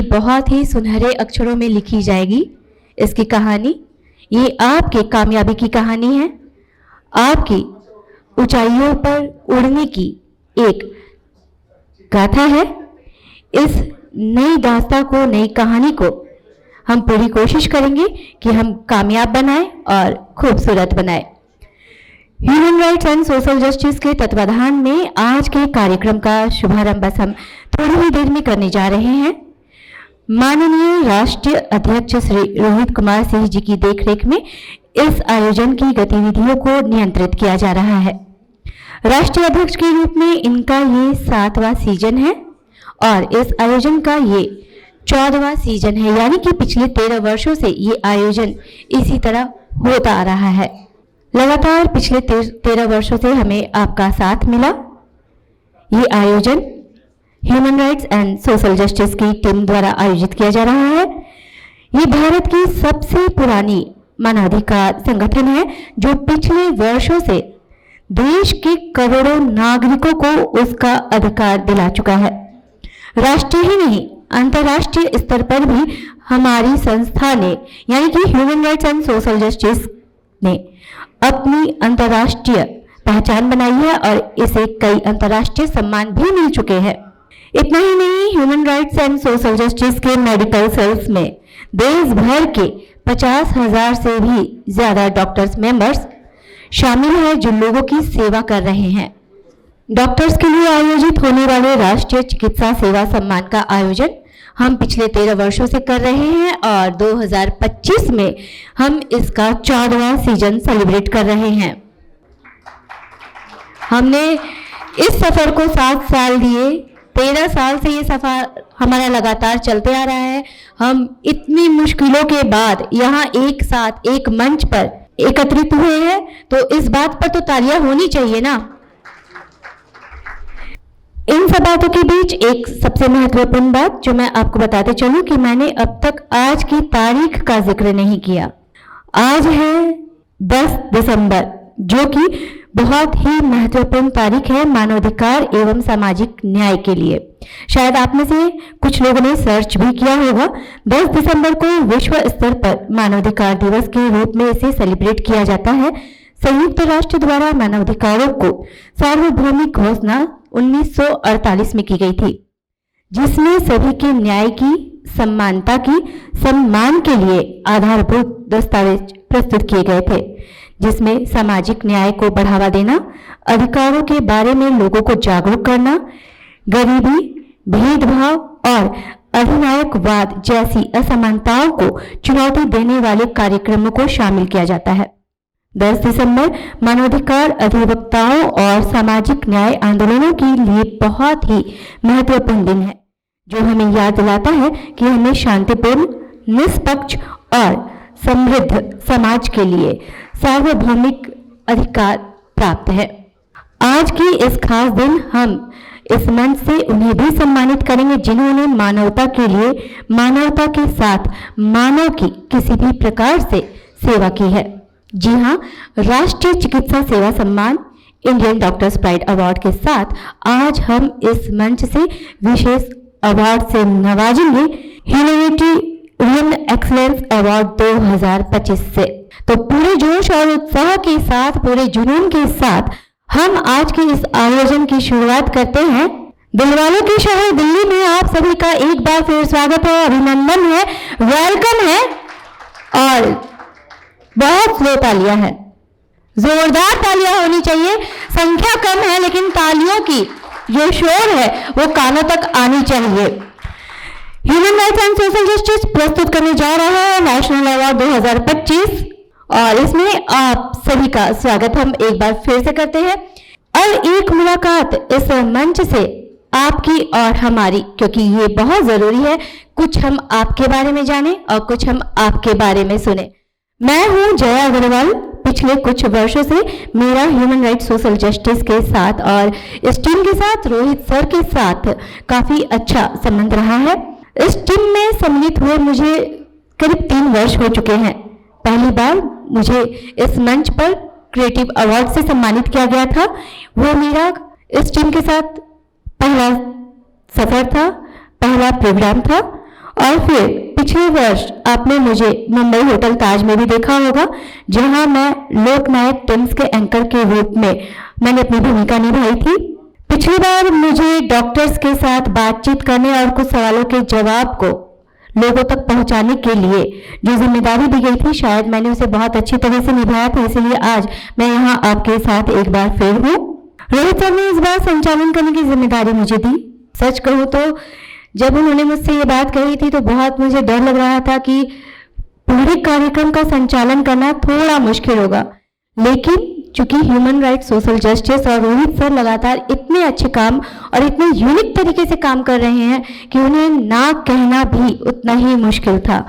बहुत ही सुनहरे अक्षरों में लिखी जाएगी। इसकी कहानी, ये आपके कामयाबी की कहानी है, आपकी ऊंचाइयों पर उड़ने की एक गाथा है। इस नई दास्तां को, नई कहानी को हम पूरी कोशिश करेंगे कि हम कामयाब बनाएं और खूबसूरत बनाएं। Human rights and social justice के तत्वाधान में आज के कार्यक्रम का शुभारंभ बस हम थोड़ी ही देर में करने जा रहे हैं। माननीय राष्ट्रीय अध्यक्ष श्री रोहित कुमार सिंह जी की देखरेख में इस आयोजन की गतिविधियों को नियंत्रित किया जा रहा है। राष्ट्रीय अध्यक्ष के रूप में इनका ये 7वां सीजन है और इस आयोजन का ये 14वां सीजन है, यानी कि पिछले 13 वर्षों से ये आयोजन इसी तरह होता आ रहा है। लगातार पिछले 13 वर्षों से हमें आपका साथ मिला। ये आयोजन human rights and social justice की टीम द्वारा आयोजित किया जा रहा है। ये भारत की सबसे पुरानी मानवाधिकार संगठन है जो पिछले वर्षों से देश के करोड़ों नागरिकों को उसका अधिकार दिला चुका है। राष्ट्रीय ही नहीं, अंतर्राष्ट्रीय स्तर पर भी हमारी संस्था ने, यानी कि human rights and social justice ने अपनी अंतर्राष्ट्रीय पहचान बनाई है और इसे कई अंतर्राष्ट्रीय सम्मान भी मिल चुके हैं। इतना ही नहीं, human rights and social justice के मेडिकल सेल्स में देश भर के 50,000 से भी ज्यादा डॉक्टर्स मेंबर्स शामिल हैं जो लोगों की सेवा कर रहे हैं। डॉक्टर्स के लिए आयोजित होने वाले राष्ट्रीय चिकित्सा सेवा सम्मान का आयोजन हम पिछले 13 वर्षों से कर रहे हैं और 2025 में हम इसका 14वां सीजन सेलिब्रेट कर रहे हैं। हमने इस सफर को 7 साल दिए, 13 साल से ये सफर हमारा लगातार चलते आ रहा है। हम इतनी मुश्किलों के बाद यहाँ एक साथ एक मंच पर एकत्रित हुए हैं, तो इस बात पर तो तालियां होनी चाहिए ना। इन सब बातों के बीच एक सबसे महत्वपूर्ण बात जो मैं आपको बताते चलूं कि मैंने अब तक आज की तारीख का जिक्र नहीं किया। आज है 10 दिसंबर, जो कि बहुत ही महत्वपूर्ण तारीख है मानवाधिकार एवं सामाजिक न्याय के लिए। शायद आप में से कुछ लोगों ने सर्च भी किया होगा। 10 दिसंबर को विश्व स्तर पर मानवाधिकार दिवस के रूप में इसे सेलिब्रेट किया जाता है। संयुक्त राष्ट्र द्वारा मानवाधिकारों को सार्वभौमिक घोषणा 1948 में की गई थी, जिसमें सभी के न्याय की, समानता की, सम्मान के लिए आधारभूत दस्तावेज प्रस्तुत किए गए थे, जिसमें सामाजिक न्याय को बढ़ावा देना, अधिकारों के बारे में लोगों को जागरूक करना, गरीबी, भेदभाव और अधिनायकवाद जैसी असमानताओं को चुनौती देने वाले कार्यक्रमों को शामिल किया जाता है। 10 दिसंबर मानवाधिकार अधिवक्ताओं और सामाजिक न्याय आंदोलनों के लिए बहुत ही महत्वपूर्ण दिन है, जो हमें याद दिलाता है कि हमें शांतिपूर्ण, निष्पक्ष और समृद्ध समाज के लिए सार्वभौमिक अधिकार प्राप्त है। आज की इस खास दिन हम इस मंच से उन्हें भी सम्मानित करेंगे जिन्होंने मानवता के लिए, मानवता के साथ मानव की किसी भी प्रकार से सेवा की है। जी हाँ, राष्ट्रीय चिकित्सा सेवा सम्मान, इंडियन डॉक्टर्स प्राइड अवार्ड के साथ आज हम इस मंच से विशेष अवार्ड से नवाजेंगे ह्यूमैनिटेरियन एक्सीलेंस अवार्ड 2025 से। तो पूरे जोश और उत्साह के साथ, पूरे जुनून के साथ हम आज के इस आयोजन की शुरुआत करते हैं। दिलवालों के शहर दिल्ली में आप सभी का एक बार फिर स्वागत है, अभिनंदन है, वेलकम है और बहुत स्लो तालियां हैं। जोरदार तालियां होनी चाहिए। संख्या कम है लेकिन तालियों की जो शोर है वो कानों तक आनी चाहिए। Human rights and social justice प्रस्तुत करने जा रहा है नेशनल अवार्ड 2025 और इसमें आप सभी का स्वागत हम एक बार फिर से करते हैं। और एक मुलाकात इस मंच से आपकी और हमारी, क्योंकि ये बहुत जरूरी है, कुछ हम आपके बारे में जाने और कुछ हम आपके बारे में सुने। मैं हूं जया अग्रवाल। पिछले कुछ वर्षों से मेरा ह्यूमन राइट्स सोशल जस्टिस के साथ और इस टीम के साथ, रोहित सर के साथ काफी अच्छा संबंध रहा है। इस टीम में सम्मिलित हुए मुझे करीब 3 वर्ष हो चुके हैं। पहली बार मुझे इस मंच पर क्रिएटिव अवार्ड से सम्मानित किया गया था। वो मेरा इस टीम के साथ पहला सफर था, पहला प्रोग्राम था और फिर पिछले वर्ष आपने मुझे मुंबई होटल ताज में भी देखा होगा, जहां मैं लोकनायक टिम्स के एंकर के रूप में मैंने अपनी भूमिका निभाई थी। पिछली बार मुझे डॉक्टर्स के साथ बातचीत करने और कुछ सवालों के जवाब को लोगों तक पहुंचाने के लिए जो जिम्मेदारी दी गई थी, शायद मैंने उसे बहुत अच्छी तरह से निभाया था, इसलिए आज मैं यहाँ आपके साथ एक बार फिर हूँ। रोहित सर ने इस बार संचालन करने की जिम्मेदारी मुझे दी। सच कहूँ तो जब उन्होंने मुझसे ये बात कही थी तो बहुत मुझे डर लग रहा था कि पूरे कार्यक्रम का संचालन करना थोड़ा मुश्किल होगा, लेकिन चूंकि ह्यूमन राइट्स, सोशल जस्टिस और रोहित सर लगातार इतने अच्छे काम और इतने यूनिक तरीके से काम कर रहे हैं कि उन्हें ना कहना भी उतना ही मुश्किल था।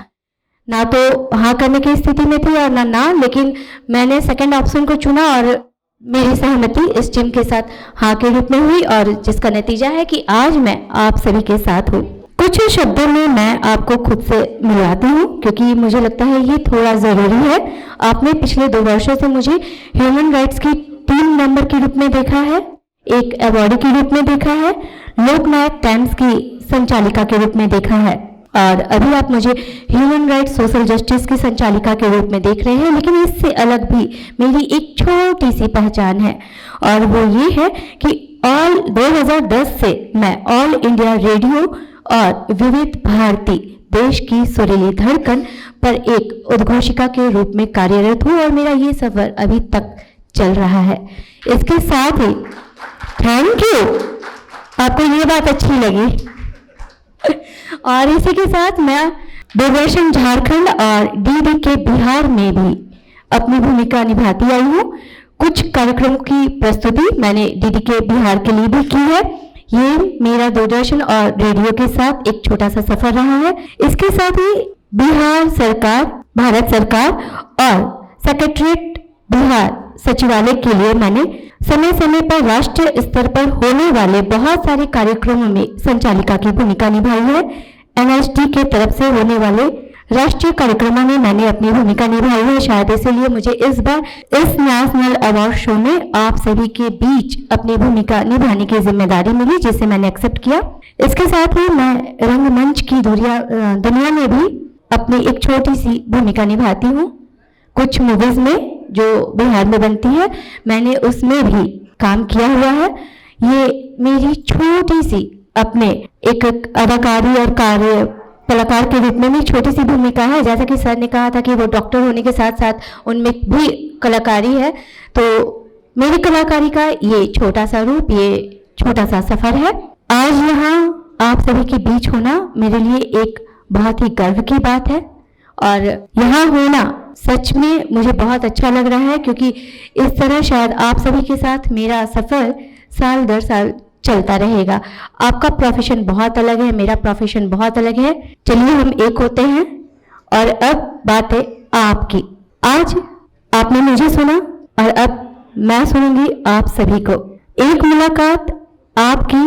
ना तो हाँ करने की स्थिति में थी और ना, लेकिन मैंने सेकंड ऑप्शन को चुना और मेरी सहमति इस टीम के साथ हाँ के रूप में हुई, और जिसका नतीजा है कि आज मैं आप सभी के साथ हूँ। कुछ शब्दों में मैं आपको खुद से मिलवाती हूँ, क्योंकि मुझे लगता है ये थोड़ा ज़रूरी है। आपने पिछले 2 वर्षों से मुझे ह्यूमन राइट्स की टीम मेंबर के रूप में देखा है, एक अवॉर्डी के रूप में देखा है, लोकनायक टाइम्स की संचालिका के रूप में देखा है, और अभी आप मुझे ह्यूमन राइट्स, सोशल जस्टिस की संचालिका के रूप में देख रहे हैं। लेकिन इससे अलग भी मेरी एक छोटी सी पहचान है, और वो ये है कि 2010 से मैं ऑल इंडिया रेडियो और विविध भारती देश की सुरीली धड़कन पर एक उद्घोषिका के रूप में कार्यरत हूँ, और मेरा ये सफर अभी तक चल रहा है। इसके साथ ही थैंक यू, आपको ये बात अच्छी लगी। और इसी के साथ मैं दूरदर्शन झारखंड और डीडी के बिहार में भी अपनी भूमिका निभाती आई हूँ। कुछ कार्यक्रमों की प्रस्तुति मैंने डीडी के बिहार के लिए भी की है। ये मेरा दूरदर्शन और रेडियो के साथ एक छोटा सा सफर रहा है। इसके साथ ही बिहार सरकार, भारत सरकार और सेक्रेटरीट बिहार सचिवालय के लिए मैंने समय समय पर राष्ट्रीय स्तर पर होने वाले बहुत सारे कार्यक्रमों में संचालिका की भूमिका निभाई है। एनएसडी के तरफ से होने वाले राष्ट्रीय कार्यक्रमों में मैंने अपनी भूमिका निभाई है। शायद इसीलिए मुझे इस बार इस नेशनल अवार्ड शो में आप सभी के बीच अपनी भूमिका निभाने की जिम्मेदारी मिली, जिसे मैंने एक्सेप्ट किया। इसके साथ ही मैं रंगमंच की दुनिया में भी अपनी एक छोटी सी भूमिका निभाती हूँ। कुछ मूवीज में जो बिहार में बनती है, मैंने उसमें भी काम किया हुआ है। ये मेरी छोटी सी अपने एक अदाकारी और कलाकार के रूप में भी छोटी सी भूमिका है। जैसा कि सर ने कहा था कि वो डॉक्टर होने के साथ साथ उनमें भी कलाकारी है, तो मेरी कलाकारी का ये छोटा सा रूप, ये छोटा सा सफर है। आज यहाँ आप सभी के बीच होना मेरे लिए एक बहुत ही गर्व की बात है, और यहाँ होना सच में मुझे बहुत अच्छा लग रहा है, क्योंकि इस तरह शायद आप सभी के साथ मेरा सफर साल दर साल चलता रहेगा। आपका प्रोफेशन बहुत अलग है, मेरा प्रोफेशन बहुत अलग है। चलिए हम एक होते हैं। और अब बात है आपकी। आज आपने मुझे सुना और अब मैं सुनूंगी आप सभी को। एक मुलाकात आपकी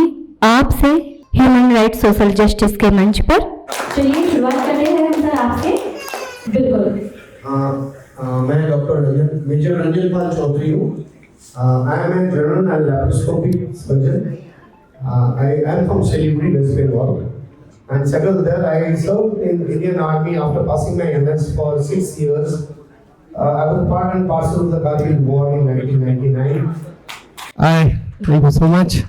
आपसे ह्यूमन राइट्स सोशल जस्टिस के मंच पर। चलिए शुरुआत कर रहे हैं सर आपसे। बिल्कुल। मैं डॉक्टर मेजर रंजन पाल चौधरी हूँ। I am a general and laparoscopic surgeon. I am from Siliguri, West Bengal, and settled there. I served in Indian Army after passing my NS for 6 years. I was part and parcel of the Kargil War in 1999. Thank you so much.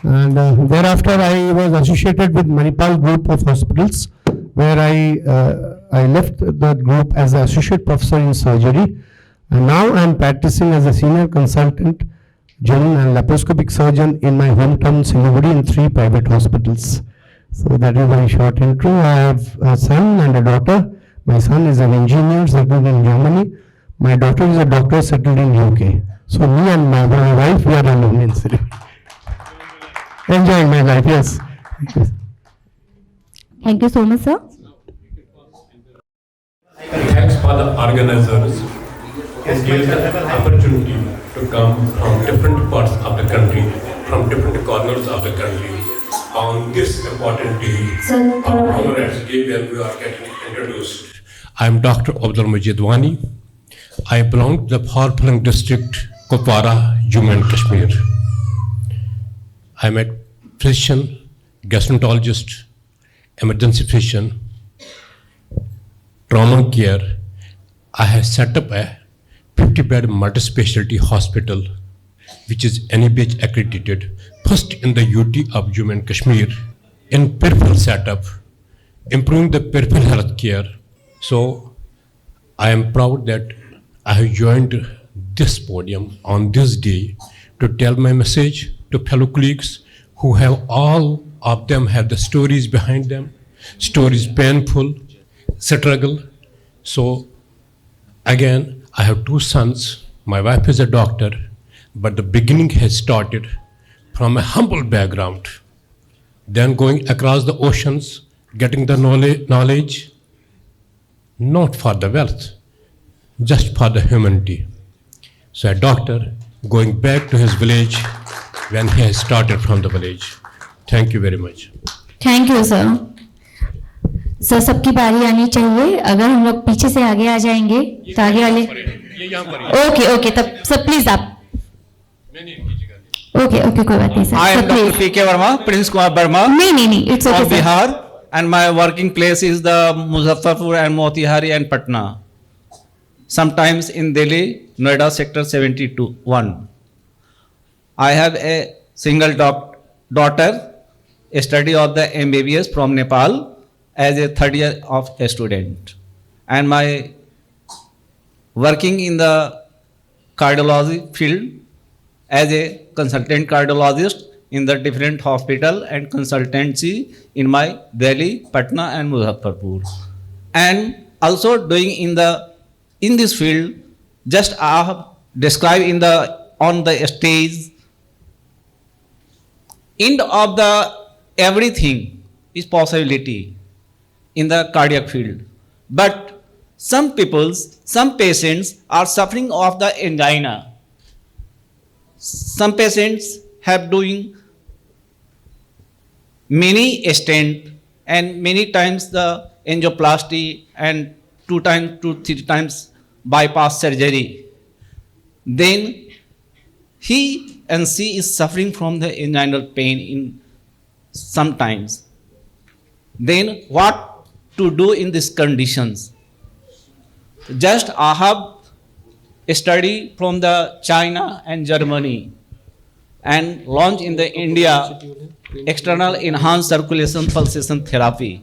And thereafter, I was associated with Manipal Group of Hospitals, where I left the group as an associate professor in surgery. And now I am practicing as a senior consultant, general and laparoscopic surgeon in my hometown Siliguri in 3 private hospitals. So that is my short intro. I have a son and a daughter. My son is an engineer settled in Germany. My daughter is a doctor settled in UK. So me and my wife, we are alone in Siliguri. Enjoying my life, yes. Thank you so much, sir. Thanks for the organizers who gave the opportunity to come from different parts of the country, from different corners of the country, on this important day of Human Rights Day where we are getting introduced. I am Dr. Abdul Majid Wani. I belong to the far-flung district, Kupwara, Jammu and Kashmir. I am a physician, gastroenterologist, emergency physician, trauma care, I have set up a 50-bed multi-specialty hospital, which is NABH accredited, first in the UT of Jammu and Kashmir, in peripheral setup, improving the peripheral health care. So I am proud that I have joined this podium on this day to tell my message to fellow colleagues who have all of them have the stories behind them, stories painful, struggle. So again, I have two sons. My wife is a doctor, but the beginning has started from a humble background, then going across the oceans, getting the knowledge, not for the wealth, just for the humanity. So a doctor going back to his village when he has started from the village. Thank you very much. Thank you sir. Sir सबकी बारी आनी चाहिए. अगर हम लोग पीछे से आगे आ जाएंगे तो आगे वाले. ओके ओके, तब सर प्लीज आप. ओके ओके, कोई बात नहीं sir. I am sir Dr. Please. P.K. Verma, Prince Kumar Verma नहीं, it's from okay sir. Bihar, and my working place is the Muzaffarpur and Motihari and Patna. Sometimes in Delhi, Noida sector 72-1. I have a single daughter, a study of the MBBS from Nepal as a third year of a student. And my working in the cardiology field as a consultant cardiologist in the different hospital and consultancy in my Delhi, Patna and Muzaffarpur. And also doing in this field, just I have described on the stage, end of the everything is possibility in the cardiac field. But some patients are suffering of the angina. Some patients have doing many stent and many times the angioplasty and 2 to 3 times bypass surgery. Then he and she is suffering from the inguinal pain in sometimes. Then what to do in these conditions? Just I have a study from the China and Germany and launched in the India external enhanced circulation pulsation therapy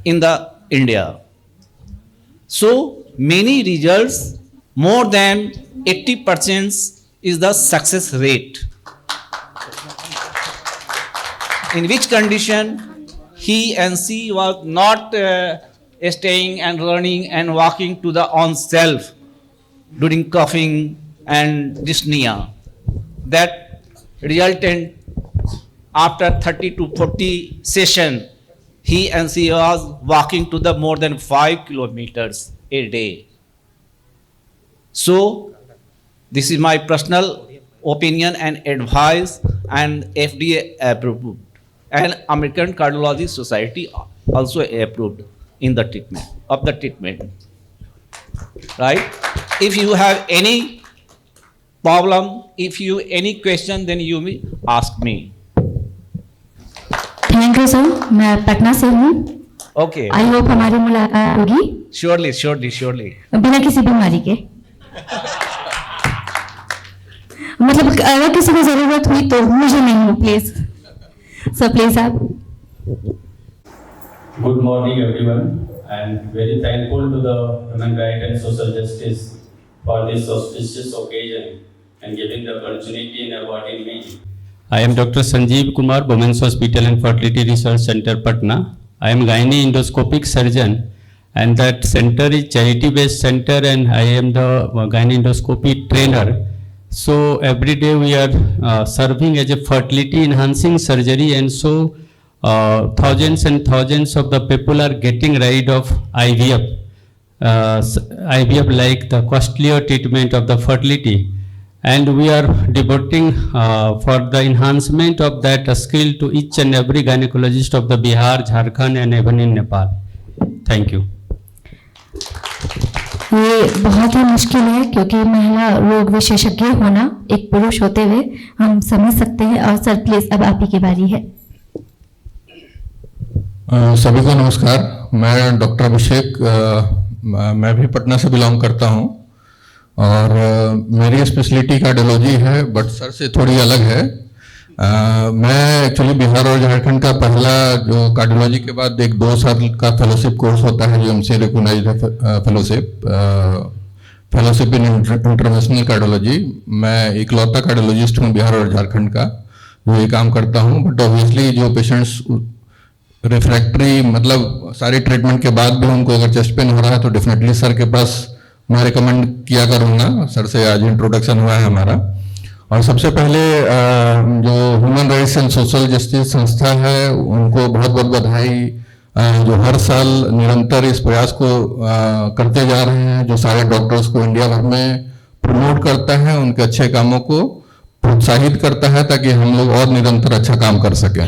in the India. So many results, more than 80% is the success rate. In which condition he and she was not staying and running and walking to the own self during coughing and dyspnea. That resulted after 30 to 40 session, he and she was walking to the more than 5 kilometers a day. So this is my personal opinion and advice, and FDA approved, and American Cardiology Society also approved in the treatment. Right? If you have any problem, if you any question, then you may ask me. Thank you sir. मैं पटना से हूँ. Okay. I hope हमारी मुलाकात होगी Surely. बिना किसी बीमारी के. मतलब अगर किसी को जरूरत हुई तो मुझे नहीं हो, प्लीज सर, प्लीज आप. Good morning, everyone. I am very thankful to the Human Rights and Social Justice for this auspicious occasion and giving the opportunity and awarding me. I am Dr. Sanjeev Kumar, Women's Hospital and Fertility Research Center, Patna. I am gynae endoscopic surgeon, and that center is charity-based center, and I am the gynae endoscopy trainer. So every day we are serving as a fertility enhancing surgery, and so thousands and thousands of the people are getting rid of IVF. IVF like the costlier treatment of the fertility, and we are devoting for the enhancement of that skill to each and every gynecologist of the Bihar, Jharkhand and even in Nepal. Thank you. ये बहुत ही मुश्किल है, क्योंकि महिला रोग विशेषज्ञ होना एक पुरुष होते हुए हम समझ सकते हैं. और सर प्लीज अब आप ही की बारी है. सभी को नमस्कार। मैं डॉक्टर अभिषेक, मैं भी पटना से बिलोंग करता हूं और मेरी स्पेशलिटी कार्डियोलॉजी है, बट सर से थोड़ी अलग है। मैं एक्चुअली बिहार और झारखंड का पहला जो कार्डियोलॉजी के बाद एक 2 साल का फेलोशिप कोर्स होता है जो MC recognised fellowship in international cardiology. मैं इकलौता कार्डियोलॉजिस्ट हूँ बिहार और झारखंड का जो ये काम करता हूँ। बट ऑब्वियसली जो पेशेंट्स रिफ्रैक्टरी मतलब सारी ट्रीटमेंट के बाद भी उनको अगर चेस्ट पेन हो रहा है तो डेफिनेटली सर के पास मैं रिकमेंड किया करूँगा। सर से आज इंट्रोडक्शन हुआ है हमारा। और सबसे पहले जो human rights and social justice संस्था है उनको बहुत बहुत बधाई, जो हर साल निरंतर इस प्रयास को करते जा रहे हैं, जो सारे डॉक्टर्स को इंडिया भर में प्रमोट करता है, उनके अच्छे कामों को प्रोत्साहित करता है ताकि हम लोग और निरंतर अच्छा काम कर सकें।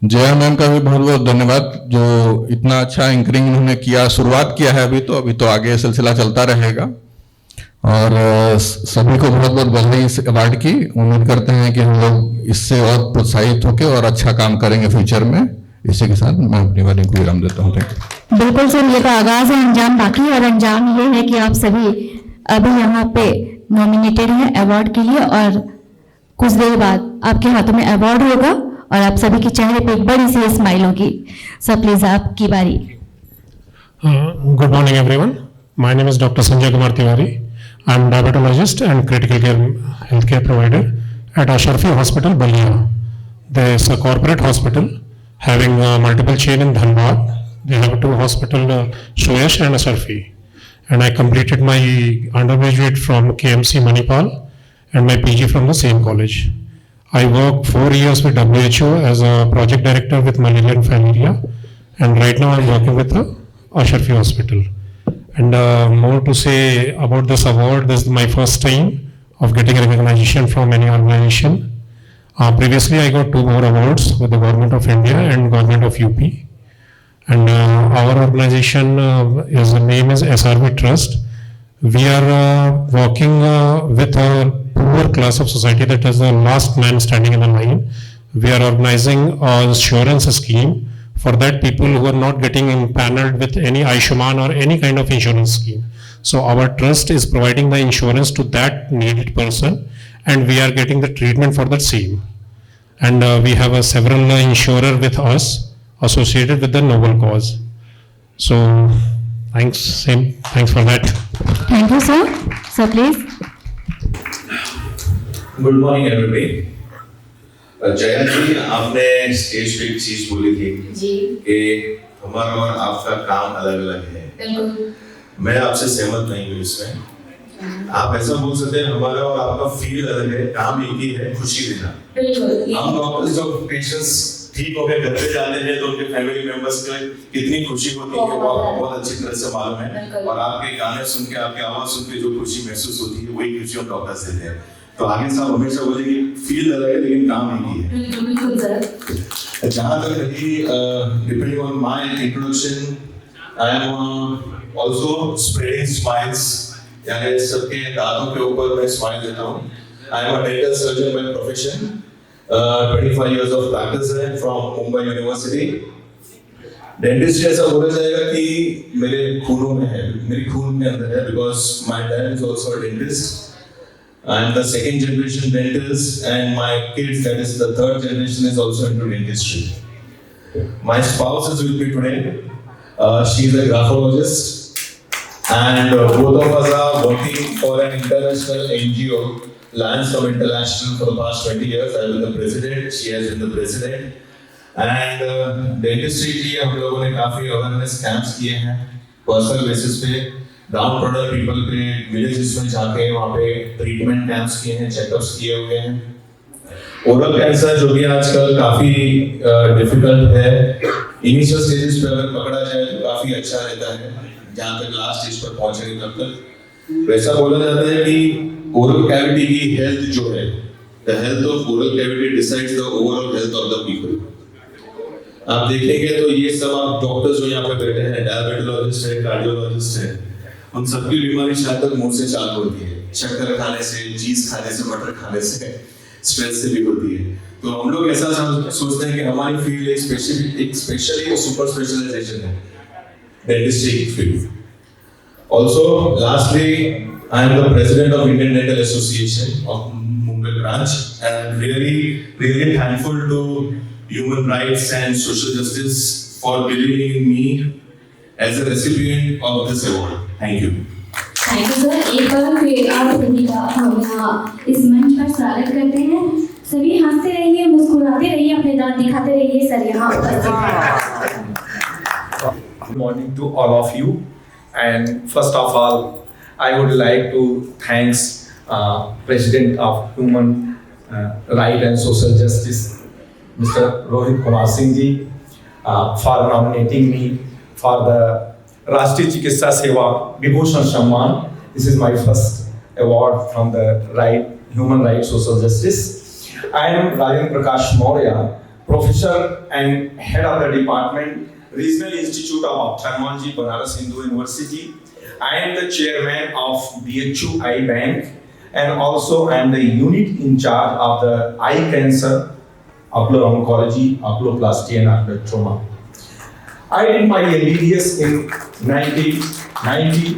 जया मैम का भी बहुत बहुत धन्यवाद जो इतना अच्छा एंकरिंग उन्होंने किया, शुरुआत किया है अभी तो आगे सिलसिला चलता रहेगा। और सभी को बहुत बहुत बधाई इस अवार्ड की। उम्मीद करते हैं कि हम लोग इससे और प्रोत्साहित होकर और अच्छा काम करेंगे फ्यूचर में। इसी के साथ मैं अपनी वाणी को विराम देता हूँ। Thank you. बिल्कुल सर, ये तो आगाज है, अंजाम बाकी है। और अंजाम ये है कि आप सभी अभी यहाँ पे नॉमिनेटेड हैं अवार्ड के लिए और कुछ देर बाद आपके हाथों में अवार्ड होगा और आप सभी के चेहरे पे एक बड़ी सी स्माइल होगी। सर प्लीज आपकी बारी। Good morning, everyone. My name is Dr. Sanjay Kumar Tiwari. I am diabetologist and critical care healthcare provider at Asharfi Hospital, Balia. There is a corporate hospital having multiple chain in Dhanbad. They have 2 hospital, Suyash and Asharfi. And I completed my undergraduate from KMC Manipal and my PG from the same college. I worked 4 years with WHO as a project director with malaria and filaria, and right now I'm working with the Asharfi Hospital. And more to say about this award, this is my first time of getting recognition from any organization. Previously I got 2 more awards with the Government of India and Government of UP. And our organization, the name is SRV Trust. We are working with a poor class of society, that is the last man standing in the line. We are organizing an insurance scheme for that people who are not getting impaneled with any Ayushman or any kind of insurance scheme. So our trust is providing the insurance to that needed person and we are getting the treatment for that same. And we have several insurer with us associated with the noble cause. So thanks for that. Thank you sir. Sir please. Good morning everybody. Jaya ji, आपने stage पे एक चीज बोली थी जी कि हमारा और आपका काम अलग अलग है। मैं आपसे सहमत नहीं हूँ इसमें। आप ऐसा बोल सकते हैं हमारा और आपका फील्ड अलग है, काम एक ही है, खुशी देना। हम डॉक्टर्स जब पेशेंट्स ठीक हो गए घर पे जाते हैं तो उनके फैमिली मेंबर्स को कितनी खुशी होती है वो आपको बहुत अच्छी तरह से मालूम है। और आपके गाने सुन के, आपकी आवाज सुन के जो खुशी महसूस होती है वही खुशी हम डॉक्टर्स देते हैं। तो आगे साहब हमेशा बोले कि फील्ड अलग है लेकिन काम एक ही है। जहाँ तक रही depending on my introduction, I am also spreading smiles, यानी सबके दांतों के ऊपर मैं स्माइल देता हूँ। I am a dental surgeon by profession, 25 years of practice है from Mumbai University। डेंटिस्ट ऐसा बोला जाएगा कि मेरे खूनों में है, मेरी खून के अंदर है, because my dad is also a dentist। I am the second generation dentist and my kids, that is the third generation, is also into dentistry. My spouse is with me today. She is a graphologist and both of us are working for an international NGO, Lancome International, for the past 20 years. I was the president, she has been the president. And dentistry के लिए हम लोगों ने काफी awareness camps किए हैं personal basis पे, down product people पे, विलेजेस में जाके वहाँ पे ट्रीटमेंट कैंप्स किए हैं, चेकअप्स किए हुए हैं। ओरल कैंसर जो भी आजकल काफी डिफिकल्ट है, इनिशियल स्टेजेस पे अगर पकड़ा जाए तो काफी अच्छा रहता है, जहाँ तक लास्ट स्टेज पर पहुँचेंगे तब तक। वैसा बोला जाता है कि ओरल कैविटी की हेल्थ जो है, the health of oral cavity decides the overall health of the people. आप देखेंगे तो ये सब आप डॉक्टर्स जो यहाँ पे बैठे हैं, डायबिटोलॉजिस्ट है, कार्डियोलॉजिस्ट है, उन सबकी बीमारी शायद तक मुंह से चालू होती है, शक्कर खाने से, चीज खाने से, मटर खाने से, स्ट्रेस से भी होती है। तो हम लोग ऐसा सोचते हैं कि हमारी फील्ड एक स्पेशली सुपर स्पेशलाइजेशन है, dentistry field. Also, lastly, I am the president of Indian Dental Association of Mumbai branch, and I'm really thankful to Human Rights and Social Justice for believing in me as a recipient of this award. Thank you. Thank you sir. एक बार फिर आप सभी का हम यहाँ इस मंच पर स्वागत करते हैं. सभी हंसते रहिए, मुस्कुराते रहिए, अपने दांत दिखाते रहिए. सर यहाँ उपस्थित हैं. Good morning to all of you, and first of all, I would like to thanks President of Human Right and Social Justice, Mr. Rohit Kumar Singh ji, for nominating me for the Rashtriya Chikitsa Seva Vibhushan Samman. This is my first award from the Human Rights Social Justice. I am Rajan Prakash Maurya, Professor and Head of the Department, Regional Institute of Ophthalmology, Banaras Hindu University. I am the Chairman of BHU Eye Bank, and also I am the unit in charge of the eye cancer, ocular oncology, oculoplasty and ocular trauma. I did my MBBS in 1990,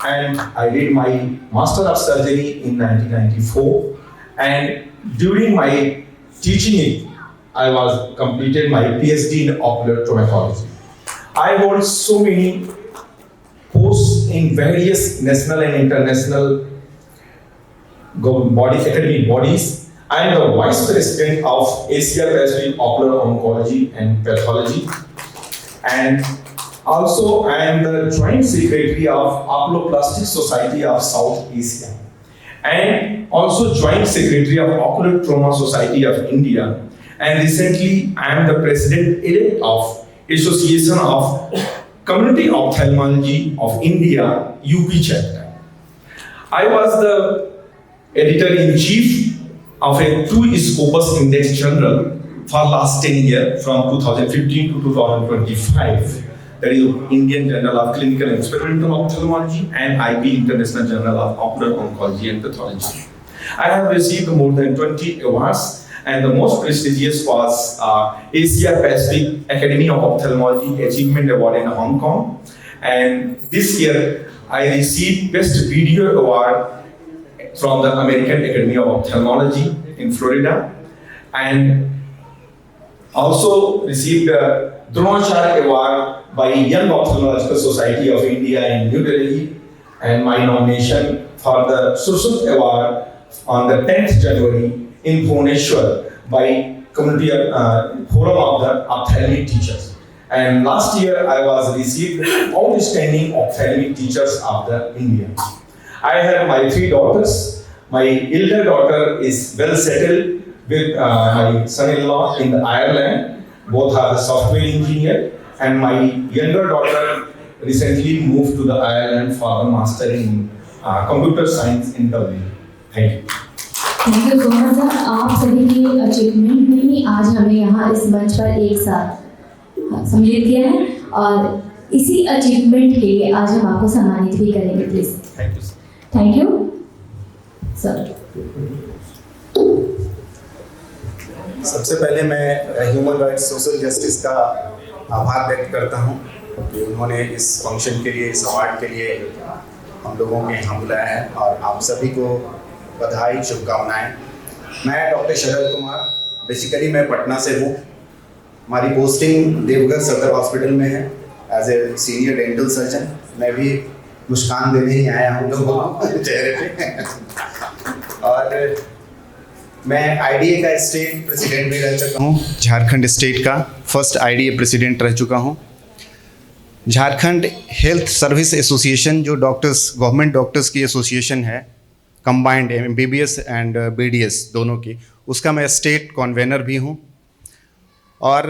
and I did my Master of Surgery in 1994, and during my teaching I was completed my PhD in ocular traumatology. I hold so many posts in various national and international academic bodies. I am the Vice President of Asia Pacific Ocular Oncology and Pathology, and also I am the Joint Secretary of Oculoplastic Society of South Asia, and also Joint Secretary of Ocular Trauma Society of India, and recently I am the President-elect of Association of Community Ophthalmology of India, UP chapter. I was the editor-in-chief of a 2 Scopus Index Journal for last 10 years, from 2015 to 2025. That is Indian Journal of Clinical and Experimental Ophthalmology and IB International Journal of Ocular Oncology and Pathology. I have received more than 20 awards, and the most prestigious was Asia Pacific Academy of Ophthalmology Achievement Award in Hong Kong. And this year I received Best Video Award from the American Academy of Ophthalmology in Florida, and also received the Dronacharya Award by Young Ophthalmological Society of India in New Delhi, and my nomination for the Sushruta Award on the 10th January in Bhubaneswar by Community Forum of the Ophthalmic Teachers. And last year I was received Outstanding Ophthalmic Teachers of the India. I have my 3 daughters. My elder daughter is well settled with my son-in-law in Ireland. Both are the software engineer, and my younger daughter recently moved to the Ireland for a master in computer science in Dublin. Thank you. Thank you so much sir. आप सभी की achievement ने ही आज हमें यहाँ इस मंच पर एक साथ सम्मिलित किया है, और इसी अचीवमेंट के लिए आज हम आपको सम्मानित भी करेंगे. Please. Thank you. Thank you sir. सबसे पहले मैं ह्यूमन राइट्स सोशल जस्टिस का आभार व्यक्त करता हूं कि उन्होंने इस फंक्शन के लिए, इस अवार्ड के लिए हम लोगों के यहाँ बुलाया है, और आप सभी को बधाई, शुभकामनाएं. मैं डॉक्टर शरद कुमार, बेसिकली मैं पटना से हूँ. हमारी पोस्टिंग देवघर सदर हॉस्पिटल में है as a senior dental surgeon. मैं भी मुस्कान देने ही आया हूँ लोगों को चेहरे पे. और मैं आईडीए का स्टेट प्रेसिडेंट भी रह चुका हूँ. झारखंड स्टेट का फर्स्ट आईडीए प्रेसिडेंट रह चुका हूँ. झारखंड हेल्थ सर्विस एसोसिएशन, जो डॉक्टर्स, गवर्नमेंट डॉक्टर्स की एसोसिएशन है, कंबाइंड MBBS एंड BDS दोनों की, उसका मैं स्टेट कन्वेनर भी हूँ. और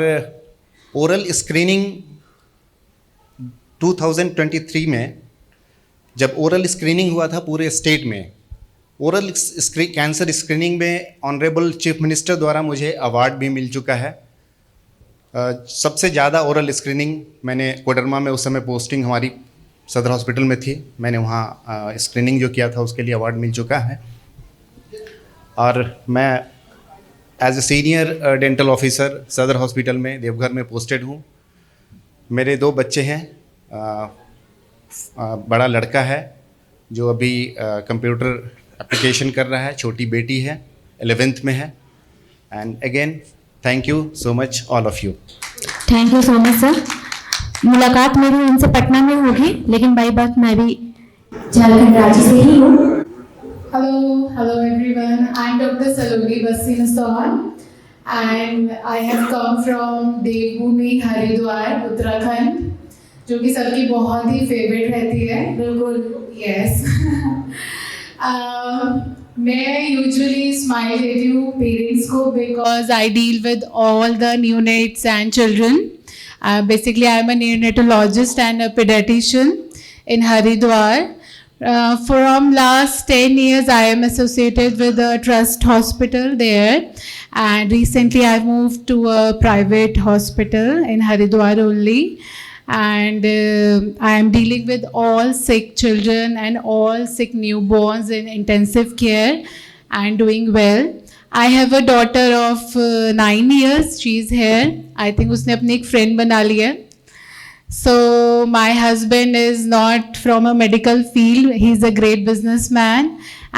ओरल स्क्रीनिंग 2023 में जब ओरल स्क्रीनिंग हुआ था पूरे स्टेट में, ओरल कैंसर स्क्रीनिंग में ऑनरेबल चीफ मिनिस्टर द्वारा मुझे अवार्ड भी मिल चुका है. सबसे ज़्यादा ओरल स्क्रीनिंग मैंने कोडरमा में, उस समय पोस्टिंग हमारी सदर हॉस्पिटल में थी, मैंने वहाँ स्क्रीनिंग जो किया था उसके लिए अवार्ड मिल चुका है. और मैं as a senior dental officer सदर हॉस्पिटल में देवघर में पोस्टेड हूँ। मेरे 2 बच्चे हैं। बड़ा लड़का है जो अभी कंप्यूटर एप्लीकेशन कर रहा है, छोटी बेटी है 11th में है। And again thank you so much all of you. Thank you so much sir. मुलाकात मेरी उनसे पटना में होगी, लेकिन बाई बात मैं भी झारखंड राज्य से ही हूँ। Hello everyone. I'm Dr. Saloni Bassi Mustahan and I have come from Devbhoomi, Haridwar, Uttarakhand, जो कि सबकी बहुत ही फेवरेट रहती है। बिल्कुल, yes. मैं यूजुअली स्माइल देती हूँ पेरेंट्स को because I deal with all the neonates and children. Basically I am a neonatologist and a paediatrician in Haridwar. From last 10 years, I am associated with the Trust Hospital there, and recently I moved to a private hospital in Haridwar only, and I am dealing with all sick children and all sick newborns in intensive care and doing well. I have a daughter of 9 years. She is here. I think उसने अपनी एक friend बना ली है. So my husband is not from a medical field. He's a great businessman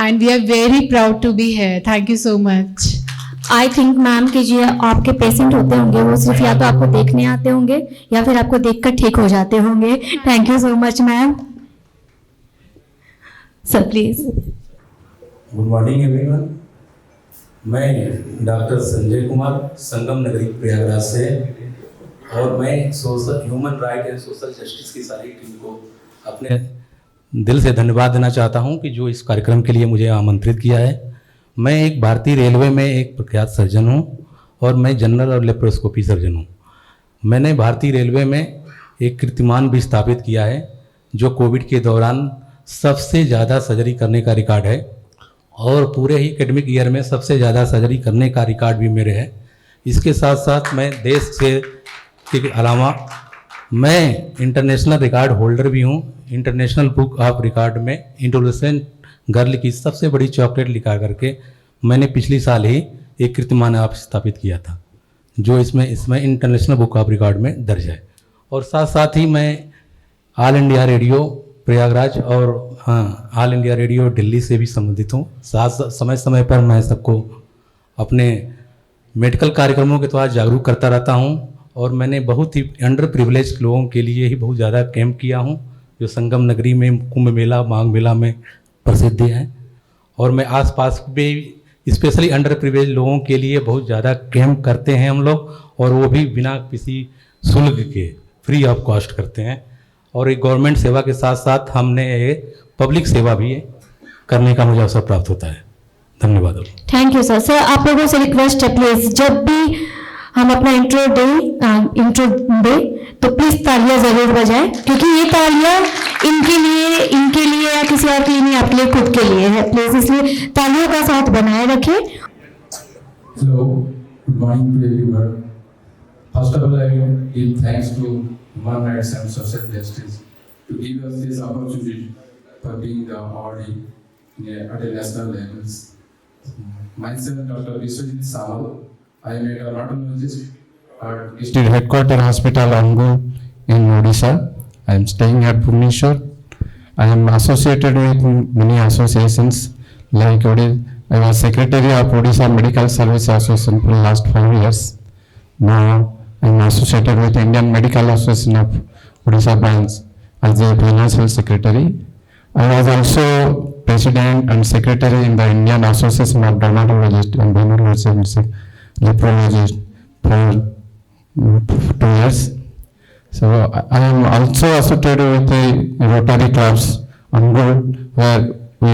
and we are very proud to be here. Thank you so much. I think ma'am कि जो आपके patient होते होंगे वो सिर्फ या तो आपको देखने आते होंगे या फिर आपको देखकर ठीक हो जाते होंगे। Thank you so much ma'am. Sir please. Good morning everyone. मैं डॉक्टर संजय कुमार, संगम नगरी प्रयागराज से, और मैं social human right and social justice की सारी टीम को अपने दिल से धन्यवाद देना चाहता हूं कि जो इस कार्यक्रम के लिए मुझे आमंत्रित किया है। मैं एक भारतीय रेलवे में एक प्रख्यात सर्जन हूं और मैं जनरल और लेप्रोस्कोपी सर्जन हूं। मैंने भारतीय रेलवे में एक कीर्तिमान भी स्थापित किया है जो कोविड के दौरान सबसे ज़्यादा सर्जरी करने का रिकॉर्ड है, और पूरे ही एकेडमिक ईयर में सबसे ज़्यादा सर्जरी करने का रिकॉर्ड भी मेरे है। इसके साथ साथ मैं देश से के अलावा मैं इंटरनेशनल रिकॉर्ड होल्डर भी हूँ। इंटरनेशनल बुक ऑफ रिकॉर्ड में एडोलेसेंट गर्ल की सबसे बड़ी चॉकलेट लिखा करके मैंने पिछली साल ही एक कीर्तिमान आप स्थापित किया था, जो इसमें इंटरनेशनल बुक ऑफ रिकॉर्ड में दर्ज है। और साथ साथ ही मैं ऑल इंडिया रेडियो प्रयागराज और ऑल इंडिया रेडियो दिल्ली से भी संबंधित हूँ। साथ समय समय पर मैं सबको अपने मेडिकल कार्यक्रमों के द्वारा जागरूक करता रहता हूँ, और मैंने बहुत ही अंडर प्रिविलेज लोगों के लिए ही बहुत ज़्यादा कैंप किया हूँ, जो संगम नगरी में कुंभ मेला, माघ मेला में प्रसिद्ध है। और मैं आसपास भी स्पेशली अंडर प्रिविलेज लोगों के लिए बहुत ज़्यादा कैंप करते हैं हम लोग, और वो भी बिना किसी शुल्क के फ्री ऑफ कॉस्ट करते हैं। और एक गवर्नमेंट सेवा के साथ साथ हमने ये पब्लिक सेवा भी करने का मुझे अवसर प्राप्त होता है। धन्यवाद। Thank you sir. सर आप लोगों से रिक्वेस्ट है प्लीज जब भी हम अपना इंट्रो दे तो प्लीज तालियां जरूर बजाएं, क्योंकि ये तालियां इनके लिए या किसी और के लिए नहीं, आपके लिए खुद के लिए है। प्लीज इसलिए तालियों का साथ बनाए रखें। Hello, good morning to everyone. First of all, I give thanks to Human Rights and Social Justice to give us this opportunity for being the awardee at a national level. Myself, Dr. Vishwajit Samal. I am a dermatologist at District Headquarters Hospital Angul in Odisha. I am staying at Bhubaneswar. I am associated with many associations like I was secretary of Odisha Medical Service Association for the last 5 years. Now I am associated with Indian Medical Association of Odisha branch as a financial secretary. I was also president and secretary in the Indian Association of Dermatologists and Venereologists and Nephrologists for 2 years. So I am also associated with the Rotary clubs Angul, where we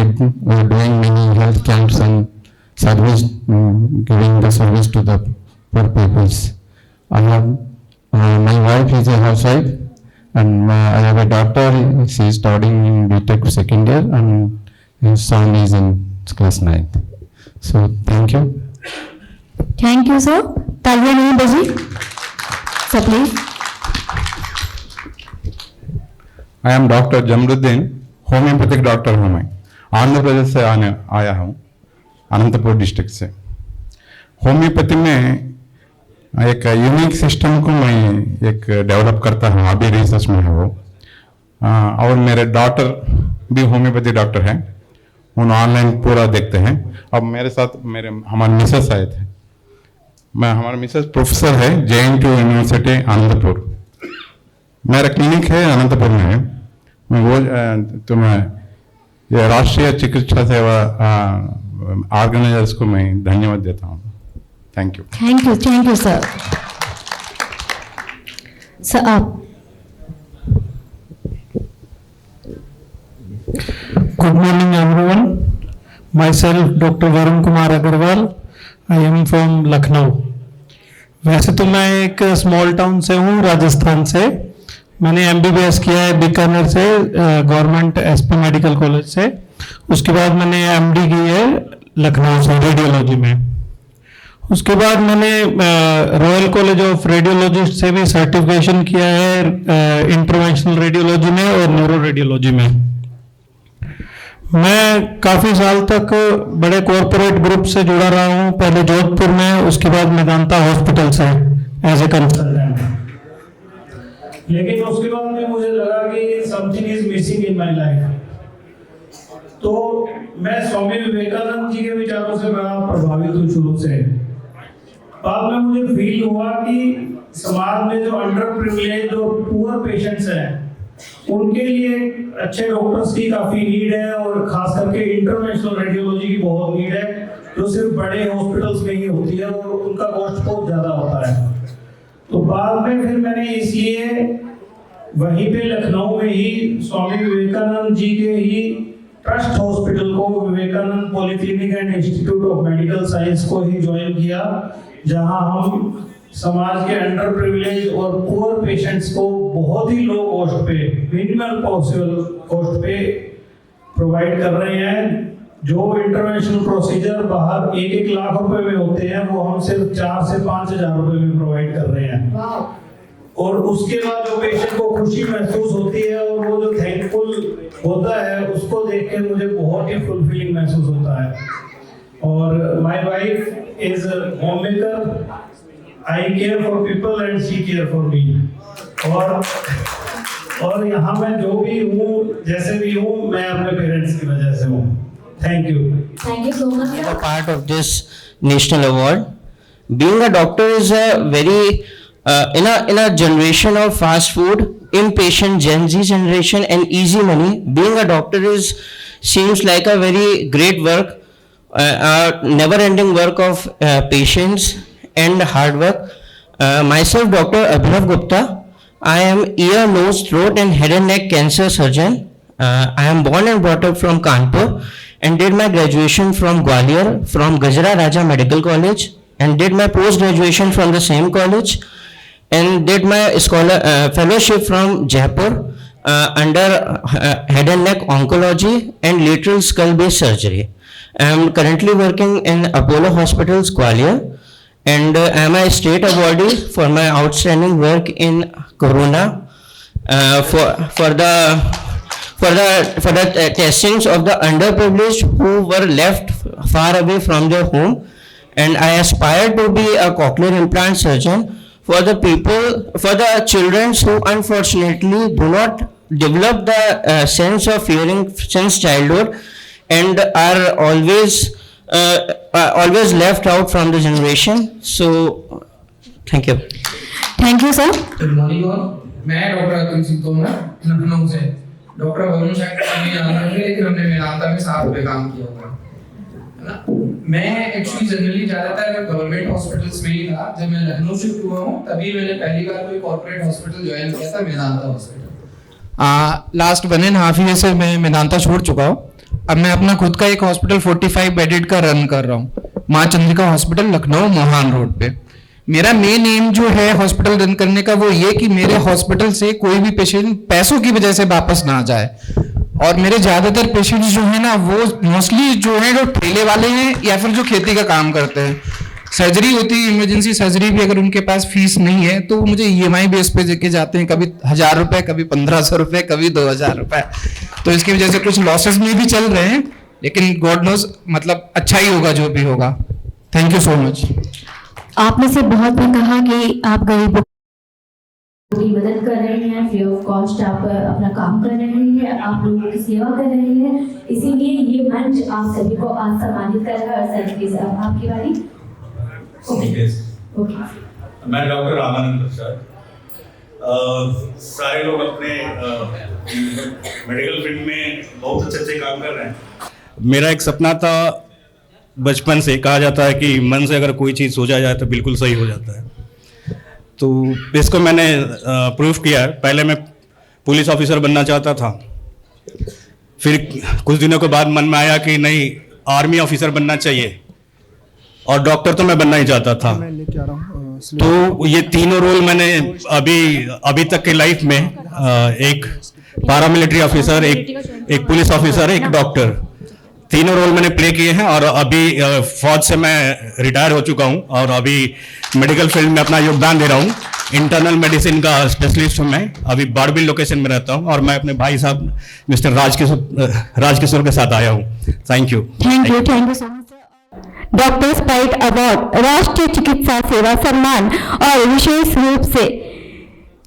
are doing many health camps and service, giving the service to the poor peoples. I have my wife is a housewife, and I have a daughter. She is studying in BTech second year, and his son is in class 9th. So thank you. Thank you sir. तालियां नहीं बजी sir please. I am doctor Jamruddin, homeopathic doctor हूँ मैं। आंध्र प्रदेश से आया हूँ, Anantapur district से। Homeopathy में एक यूनिक सिस्टम को मैं एक डेवलप करता हूँ, अभी रिसर्च में है वो। और मेरे डॉटर भी होम्योपैथी डॉक्टर हैं, उन ऑनलाइन पूरा देखते हैं। अब मेरे साथ हमारे मिसेस आए थे। हमारा मिसेस प्रोफेसर है JNU यूनिवर्सिटी अनंतपुर। मेरा क्लिनिक है अनंतपुर में। मैं वो मैं ये राष्ट्रीय चिकित्सा सेवा ऑर्गेनाइजर्स को मैं धन्यवाद देता हूँ। Thank you. Thank you sir. Sir आप। Good morning everyone. Myself Dr. Varun Kumar Agarwal. I am from Lucknow. वैसे तो मैं एक स्मॉल टाउन से हूँ, राजस्थान से। मैंने MBBS किया है बीकानेर से, गवर्नमेंट SP मेडिकल कॉलेज से। उसके बाद मैंने MD की है लखनऊ से रेडियोलॉजी में। उसके बाद मैंने रॉयल कॉलेज ऑफ रेडियोलॉजिस्ट से भी सर्टिफिकेशन किया है इंटरवेंशनल रेडियोलॉजी में और न्यूरो रेडियोलॉजी में। मैं काफ़ी साल तक बड़े कॉरपोरेट ग्रुप से जुड़ा रहा हूँ, पहले जोधपुर में, उसके बाद मेदांता हॉस्पिटल से एज ए कंसल्टेंट। लेकिन उसके बाद में मुझे लगा कि something is missing in my life. तो मैं स्वामी विवेकानंद जी के विचारों से बड़ा प्रभावित हूँ शुरू से। बाद में मुझे फील हुआ कि समाज में जो अंडर प्रिविलेज्ड और पुअर पेशेंट्स हैं उनके लिए अच्छे डॉक्टर्स की काफी नीड है, और खास करके इंटरवेंशनल रेडियोलॉजी की बहुत नीड है, जो सिर्फ बड़े हॉस्पिटल्स में ही होती है और उनका कॉस्ट बहुत ज्यादा होता है। तो बाद में फिर मैंने इसलिए वहीं पे लखनऊ में ही स्वामी विवेकानंद जी के ही ट्रस्ट हॉस्पिटल को, Vivekananda polyclinic and institute of medical science को ही ज्वाइन किया, जहां हम समाज के अंडर प्रिविलेज और पुअर पेशेंट्स को बहुत ही लो कॉस्ट पे, मिनिमल पॉसिबल कॉस्ट पे प्रोवाइड कर रहे हैं। जो इंटरवेंशनल प्रोसीजर बाहर 1-1 लाख रुपए में होते हैं, वो हम सिर्फ 4 से 5 हजार रुपए में प्रोवाइड कर रहे हैं। और उसके बाद जो पेशेंट को खुशी महसूस होती है और वो जो थैंकफुल होता है, उसको देख के मुझे बहुत ही फुलफिलिंग महसूस होता है। और my wife is homemaker, I care for people and she care for me. और यहाँ मैं जो भी हूँ, जैसे भी हूँ, मैं अपने पेरेंट्स की वजह से हूँ। Thank you. Thank you so much. A part of this national award. Being a doctor is a very in a generation of fast food, impatient Gen Z generation and easy money. Being a doctor seems like a very great work, a never-ending work of patience and hard work. Myself, Dr. Abhinav Gupta. I am ear, nose, throat and head and neck cancer surgeon. I am born and brought up from Kanpur and did my graduation from Gwalior from Gajra Raja Medical College, and did my post graduation from the same college, and did my fellowship from Jaipur under head and neck oncology and lateral skull base surgery. I am currently working in Apollo Hospitals, Gwalior, and I am a state awardee for my outstanding work in Corona for the testings of the underprivileged who were left far away from their home, and I aspire to be a cochlear implant surgeon for the children who unfortunately do not develop the sense of hearing since childhood and are always left out from the generation. So thank you. Thank you, sir. Good morning all. मैं doctor Atul Singh Tomar Lucknow से। Doctor Varun शायद नहीं जानते होंगे, लेकिन हमने मेदांता में साथ में काम किया हुआ है ना। मैं एक्चुअली जनरली ज्यादातर गवर्नमेंट हॉस्पिटल्स में ही था। जब मैं लखनऊ शिफ्ट हुआ हूँ तभी मैंने पहली बार कोई कॉर्पोरेट हॉस्पिटल ज्वाइन किया था, मेदांता हॉस्पिटल। लास्ट 1.5 ईयर से मैं मेदांता छोड़ चुका हूँ। अब मैं अपना खुद का एक हॉस्पिटल 45 बेडेड का रन कर रहा हूँ, माँ चंद्रिका हॉस्पिटल लखनऊ मोहान रोड पे। मेरा मेन एम जो है हॉस्पिटल रन करने का वो ये कि मेरे हॉस्पिटल से कोई भी पेशेंट पैसों की वजह से वापस ना जाए। और मेरे ज्यादातर पेशेंट्स जो है ना वो मोस्टली जो है जो ठेले वाले हैं या फिर जो खेती का काम करते हैं। सर्जरी होती है, इमरजेंसी सर्जरी भी, अगर उनके पास फीस नहीं है तो मुझे EMI बेस पे लेके जाते हैं, कभी 1000 रुपए, कभी 1500 रुपए, कभी 2000 रुपए। तो इसकी वजह से कुछ लॉसेस में भी चल रहे हैं, लेकिन गॉड नोज मतलब अच्छा ही होगा जो भी होगा। Thank you so much. आप में से बहुत ने कहा कि आप गरीबों की मदद कर रहे हैं, फ्री ऑफ कॉस्ट आप अपना काम कर रहे हैं, आप लोगों की सेवा कर रहे हैं, इसीलिए ये मंच आप सभी को आज सम्मानित कर रहा है। सर प्लीज आपकी बारी। ओके। मैं डॉक्टर रामानंद प्रसाद। सारे लोग अपने मेडिकल फील्ड में बहुत अच्छे काम कर रहे हैं। मेरा एक सपना था बचपन से, कहा जाता है कि मन से अगर कोई चीज़ सोचा जाए तो बिल्कुल सही हो जाता है, तो इसको मैंने प्रूफ किया है। पहले मैं पुलिस ऑफिसर बनना चाहता था, फिर कुछ दिनों के बाद मन में आया कि नहीं, आर्मी ऑफिसर बनना चाहिए, और डॉक्टर तो मैं बनना ही चाहता था। तो ये तीनों रोल मैंने अभी तक के लाइफ में, एक पैरामिलिट्री ऑफिसर, एक पुलिस ऑफिसर, एक डॉक्टर, तीनों रोल मैंने प्ले किए हैं। और अभी फौज से मैं रिटायर हो चुका हूं और अभी मेडिकल फील्ड में अपना योगदान दे रहा हूं। इंटरनल मेडिसिन का स्पेशलिस्ट हूं मैं। अभी बारबिल लोकेशन में रहता हूं और मैं अपने भाई साहब मिस्टर राजकिशोर के साथ आया हूं। Thank you so much. Doctors pride award, राष्ट्रीय चिकित्सा सेवा सम्मान और विशेष रूप से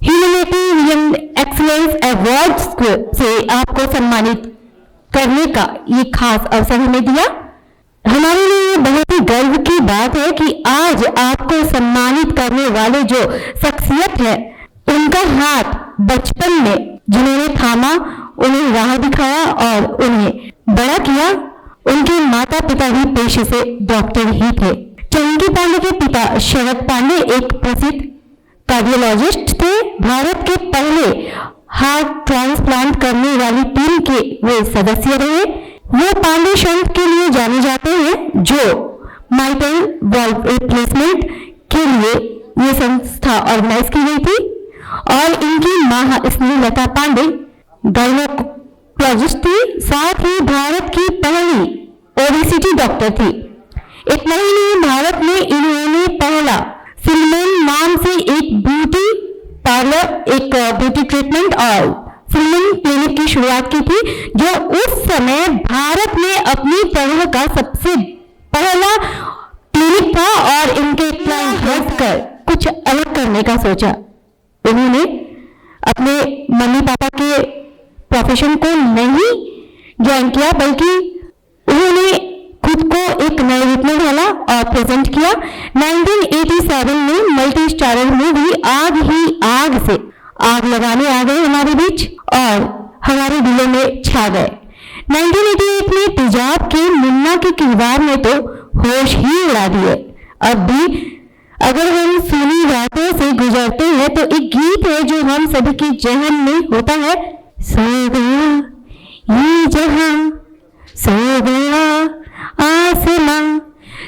ह्यूमैनिटेरियन एक्सीलेंस अवार्ड से आपको सम्मानित करने का ये खास अवसर हमें दिया। हमारे लिए बहुत ही गर्व की बात है कि आज आपको सम्मानित करने वाले जो शख्सियत है, उनका हाथ बचपन में जिन्होंने थामा, उन्हें राह दिखाया और उन्हें बड़ा किया, उनके माता पिता भी पेशे से डॉक्टर ही थे। चंकी पांडे के पिता शरद पांडे एक प्रसिद्ध कार्डियोलॉजिस्ट थे। भारत के पहले हार्ट ट्रांसप्लांट करने वाली टीम के वे सदस्य रहे। वो पांडे शंख के लिए जाने जाते हैं, जो माइटल वॉल्व रिप्लेसमेंट के लिए ये संस्था ऑर्गेनाइज की गई थी। और इनकी मां स्नेहलता पांडे गायनोकोलॉजिस्ट थी, साथ ही भारत की पहली ओबेसिटी डॉक्टर थी। इतना ही नहीं, भारत में इन्होंने पहला फिल्मेन नाम से एक ब्यूटी पार्लर, एक ब्यूटी ट्रीटमेंट और फिल्मिंग क्लिनिक की शुरुआत की थी, जो उस समय भारत में अपनी तरह का सबसे पहला क्लिनिक था। और इनके प्लान हटकर कुछ अलग करने का सोचा। उन्होंने अपने मम्मी पापा के प्रोफेशन को नहीं ज्वाइन किया, बल्कि उन्होंने खुद को एक नए रूप में ढाला और प्रेजेंट किया। 1987 में मल्टी स्टारर मूवी आग ही आग से आग लगाने आ गए हमारे बीच और हमारे दिलों में छा गए। 1988 में तेजाब के मुन्ना के किरदार में तो होश ही उड़ा दिए। अब भी अगर हम सुनी रातों से गुजरते हैं तो एक गीत है जो हम सभी के जहन में होता है, सो गया ये जहां, सो गया आसमां,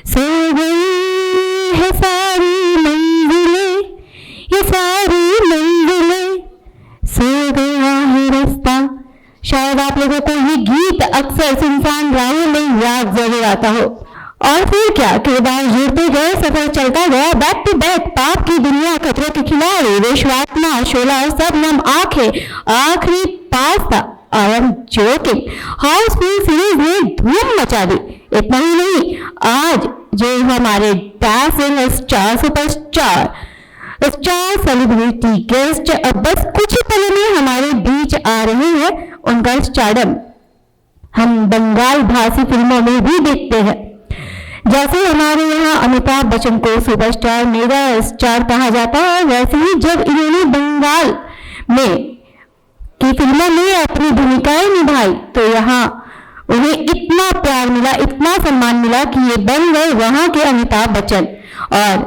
सो गई है सारी मंजिलें, ये सारी मंजिलें, सो गया है रास्ता। शायद आप लोगों को ये गीत अक्सर सुनसान राहों में याद जरूर आता हो। और फिर क्या, किरदार जुड़ते गए, सफर चलता गया, बैक टू बैक, पाप की दुनिया, खतरों के खिलाड़ी, विश्वात्मा, शोला, सबनम आंखें, आखिरी पास था I am joking, Housefull series ने धूम मचा दी। इतना ही नहीं, आज जो हमारे dancing star, superstar, star celebrity guest अब बस कुछ ही पलों में हमारे बीच आ रहे हैं, उनका स्टारडम हम बंगाल भाषी फिल्मों में भी देखते हैं। जैसे हमारे यहाँ अमिताभ बच्चन को सुपरस्टार, मेगा स्टार कहा जाता है, वैसे ही जब इन्होंने बंगाल में की फिल्मों में अपनी भूमिकाएं निभाई तो यहाँ उन्हें इतना प्यार मिला, इतना सम्मान मिला कि ये बन गए वहां के अमिताभ बच्चन। और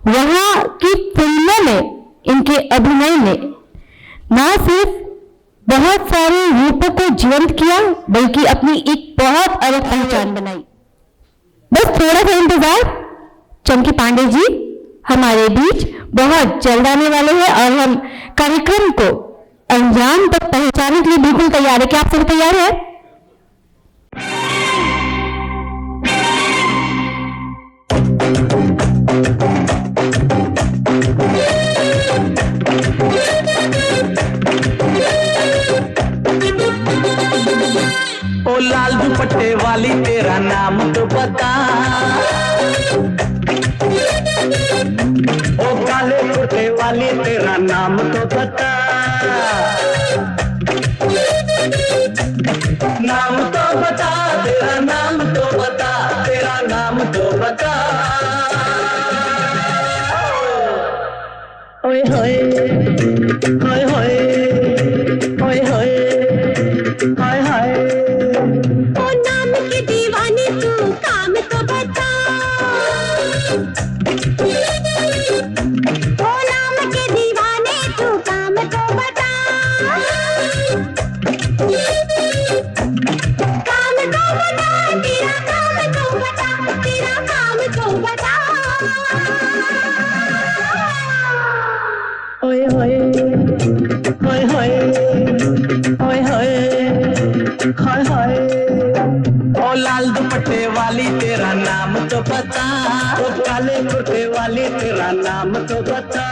वहां की फिल्मों में इनके अभिनय ने न सिर्फ बहुत सारे रूपों को जीवंत किया, बल्कि अपनी एक बहुत अलग पहचान बनाई। बस थोड़ा सा इंतजार, चंकी पांडे जी हमारे बीच बहुत जल्द आने वाले हैं और हम कार्यक्रम को अंजाम तक पहुंचाने के लिए बिल्कुल तैयार है। क्या आप सब तैयार हैं? ओ लाल दुपट्टे वाली तेरा नाम तो बता। नाम तो बता, तेरा नाम तो बता, तेरा नाम तो बता। ओए होए होए होए होए होए हाय हाय। ओ नाम की दीवानी तू काम तो बता, ओ नाम के दीवाने तू काम तो बता, काम तो बता, तेरा काम तो बता, तेरा काम तो बता। ओए होए होए होए होए होए हाय हाय। ओ लाल दुपट्टे वाली तेरा नाम तो बता, ओ काले कुर्ते वाली तेरा नाम तो बता।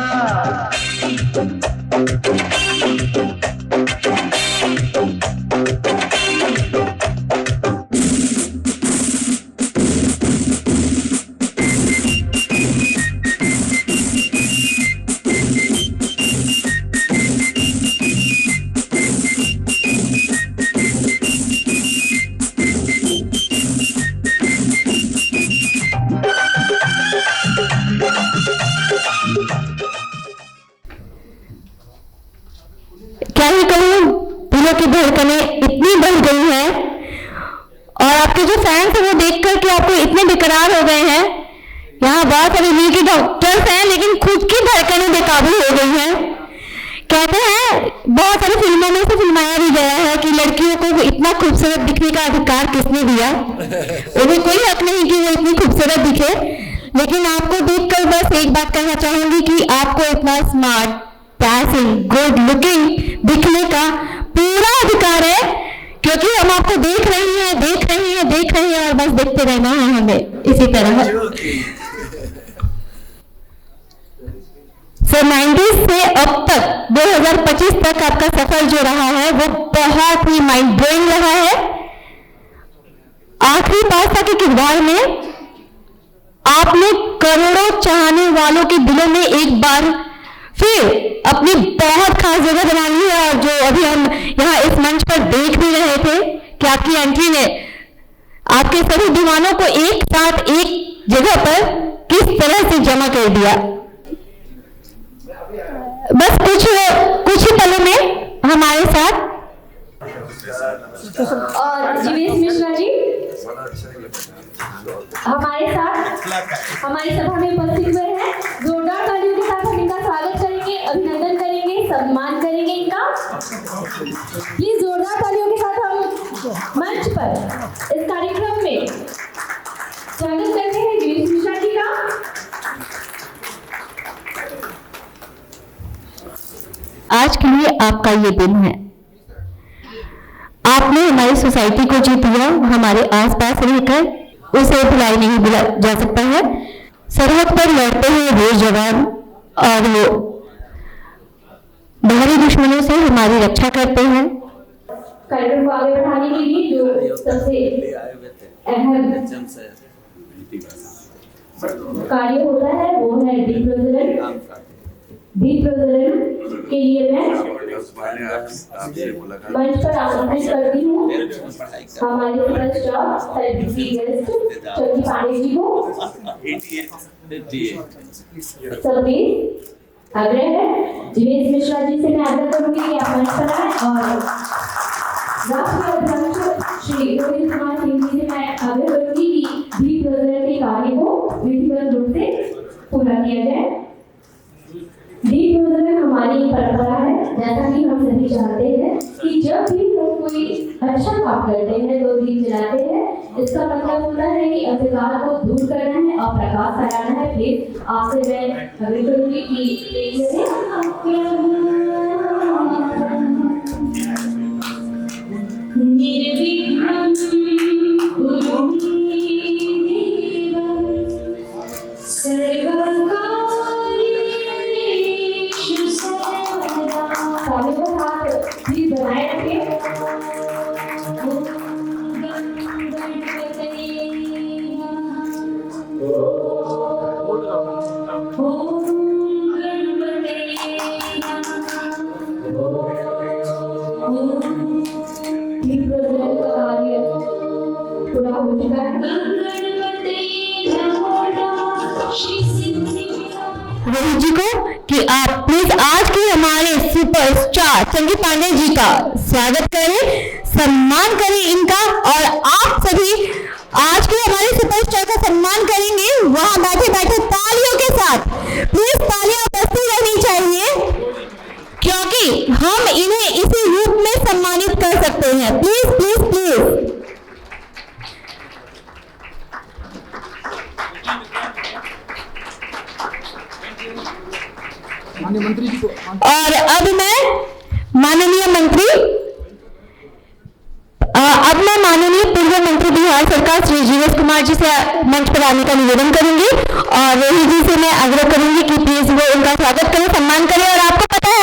क्या ही कहूँ, दिलों की धड़कनें इतनी बढ़ गई हैं और आपके जो फैंस हैं वो देख कर के आपको इतने बेकरार हो गए हैं। यहाँ बहुत सारे वीर के डॉक्टर्स हैं लेकिन खुद की धड़कनें बेकाबू हो गई हैं। कहते हैं बहुत सारी फिल्मों में से फिल्माया भी गया है कि लड़कियों को इतना खूबसूरत दिखने का अधिकार किसने दिया, उन्हें कोई हक नहीं कि वो इतनी खूबसूरत दिखे। लेकिन आपको देखकर बस एक बात कहना चाहूंगी कि आपको इतना स्मार्ट, पैसिंग, गुड लुकिंग दिखने का पूरा अधिकार है, क्योंकि हम आपको देख रहे हैं देख रहे हैं देख रहे हैं और बस देखते रहना है हमें इसी तरह। सो 90s से अब तक 2025 तक आपका सफर जो रहा है वो बहुत ही माइंड ब्लोइंग रहा है। आखिरी पासा के किरदार में आपने करोड़ों चाहने वालों के दिलों में एक बार फिर अपनी बहुत खास जगह बना ली है। और जो अभी हम यहाँ इस मंच पर देख भी रहे थे कि आपकी एंट्री ने आपके सभी दीवानों को एक साथ एक जगह पर किस तरह से जमा कर दिया। बस कुछ ही पलों में हमारे साथ और जीवेश मिश्रा जी हमारे साथ हमारी सभा में उपस्थित हुए हैं। जोरदार तालियों के साथ हम इनका स्वागत करेंगे, अभिनंदन करेंगे, सम्मान करेंगे इनका। प्लीज जोरदार तालियों के साथ हम मंच पर इस कार्यक्रम में स्वागत करते हैं जीवेश मिश्रा जी का। आज के लिए आपका ये दिन है। आपने हमारी सोसाइटी को जीत लिया, हमारे आसपास रहकर उसे भुलाई नहीं भुला जा सकता है। सरहद पर लड़ते हुए वीर जवान और वो बाहरी दुश्मनों से हमारी रक्षा करते हैं। कार्यक्रम को आगे बढ़ाने के लिए जो सबसे अहम कार्य होता है वो है दीप प्रज्वलन। दीप प्रज्वलन के लिए मैं मंच पर आमंत्रित करती हूँ हमारे superstar celebrity guest Chunky Pandey ji को। सभी आग्रह है, जीवेश मिश्रा जी से मैं आग्रह करूंगी कि आप मंच पर आए और राष्ट्रीय अध्यक्ष श्री रोहित कुमार सिंह जी से मैं आग्रह करूंगी कि दीप प्रज्वलन के कार्य को विधिवत रूप से पूरा किया जाए। दीप प्रज्वलन हमारी परंपरा है, जैसा कि हम सभी जानते हैं कि जब भी हम कोई अच्छा काम करते हैं तो दीप जलाते हैं। इसका मतलब होता है कि अंधकार को दूर करना है और प्रकाश फैलाना है। प्लीज आपसे मैं आग्रह करूंगी कि निर्विघ्नं सर्वकार्येषु सर्वदा। तालियों के साथ प्लीज बनाए रखें। ओम गणपतये नमः। ओम गणपतये नमः। ओम लीग प्रेसिडेंट का कार्य पूरा हो चुका है। रोहित जी को कि आप प्लीज आज के हमारे सुपरस्टार संगीत पांडे जी का स्वागत करें, सम्मान करें इनका, और आप सभी आज के हमारे सुपरस्टार का सम्मान करेंगे वहां बैठे बैठे तालियों के साथ। प्लीज तालियां बजती रहनी चाहिए क्योंकि हम इन्हें इसी रूप में सम्मानित कर सकते हैं। Please please please. मंत्री जी को और अब मैं माननीय पूर्व मंत्री बिहार सरकार श्री जीवेश कुमार जी से मंच पर आने का निवेदन करूंगी और रोहित जी से मैं आग्रह करूंगी कि प्लीज वो उनका स्वागत करें, सम्मान करें। और आपको पता है